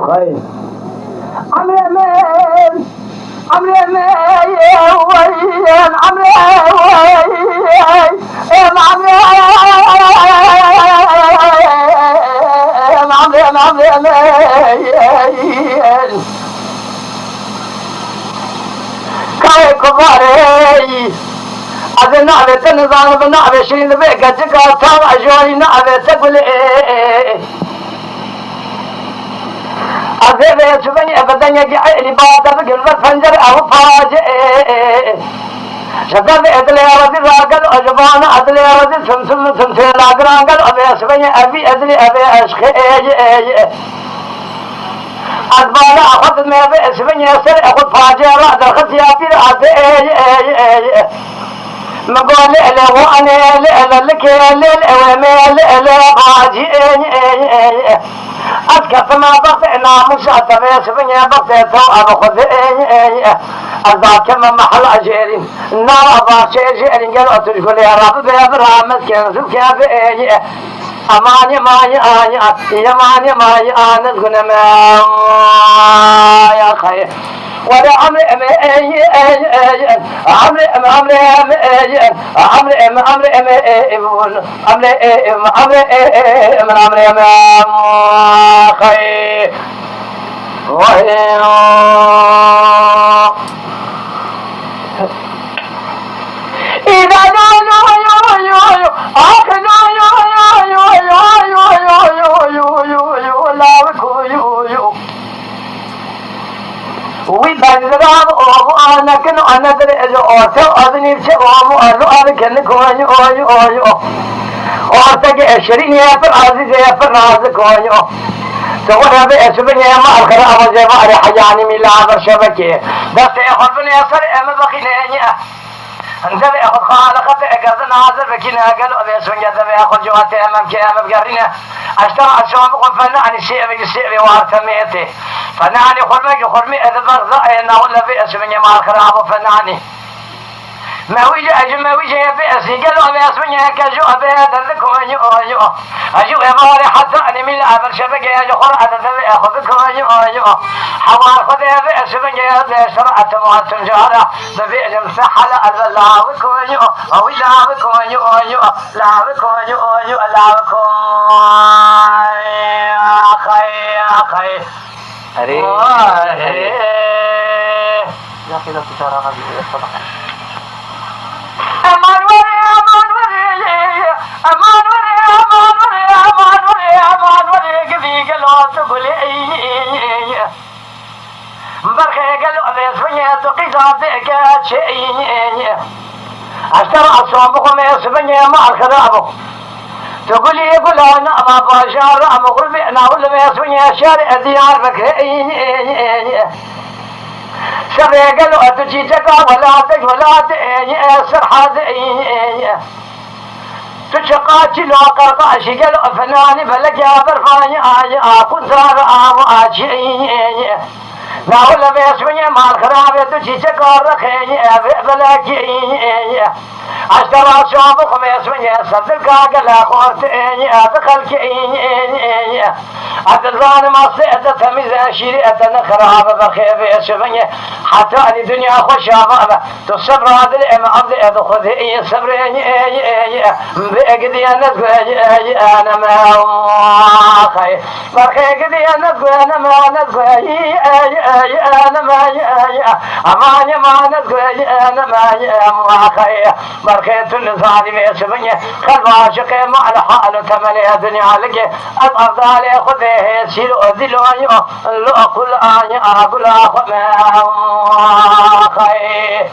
خير عمري من عمري من وين عمري وين عمري كاي كباري أذن نعبة تنظام بنعبة شين بيك تقال تام أجواني نعبة تقول أذن بيتبني أبدا يجعي لبادة بقلب الفنجر أو فاجئ شدد أدلي أرضي راقل أجبان أدلي أرضي سمسم سمسي لاقرانقل أبي أسبني أبي أدلي أبي أشخي أدبانا أخذ ما أبي أسبني أسر أخذ فاجئ رأد الخسياتي رأد مقول لألا وأنا لألا لك لألا وما لألا باجي أسكت ما بطئنا مشاة بيسبني بطئتو أبخذ أذاك من محل أجيرين نار أباك أجيرين قالوا تقول يا رب بيبرا مسكين سبكي بأي أماني ماني آني يماني ماني آني تقول ما يا خير ولا عمري ويبغض أنا كن أنا دري أوتو أذني بشوام ألو أذكرني كوني أوي أوتك أشرين يا فرازي يا فرازي كوني تقول هذا أسبني ما أخر أبغى زي ما أري حياني من لعب الشبكة بس يأخذني أصل أما بقيني أنت بأخذ خالقة أجازة نازل بكينا قالوا أبي أسبني هذا بأخذ جواتي أمام كأمام بقرينا أشترى الشوام قفنا عن الشيء وارتميته فنعني خرمي إذا بغضاء إنه ولا بئس من يمال خراب فنعني ما ويجي بئسي قالوا بئس من يكجو أبيض لكم أجو أباري حتى أني من الأبر شبكة أجو خرعة أخذكم حوار خذ بئس من يهد شرعة مواتم جارة ببئس مسحل أذلاوكم أو لاوكم لاوكم أخي أري يا كذا تشارع هذه الصدقة أمان وري كذي قالوا تقول برخي قالوا بيسبني تقيساتك شيء أشترى أصابكم يسبني مع الخرابه تقول يقول أنا ما بشار أمقول بأنا ولا بيسبني شارع ديار بكري شر قالوا أتجي تقع ولا تسر حاذي تشقاتي لو قرقاش قالوا فناني بلك يا برفاني كنت راغا آجي لا ولا بيسبني مع الخرابة تجي تقع رخي بلكي أشترى شوابكم يسمي صدق قال أخوتي أدخلك أدران ما سيئة تميز شريئة نخراب بخيب يسمي حتى أن الدنيا خشابة تصبر هذا الإمام عبد أدخل صبرين بأقدي أنا ما أخي بأقدي أنا ما أنا ما أماني ما أنا ما أخي بركيت الظالم يسبني خلف عاشق مع الحال تملي الدنيا لك الأفضل خذه سيلو دلوني لو أقول أني أقول أخذ خير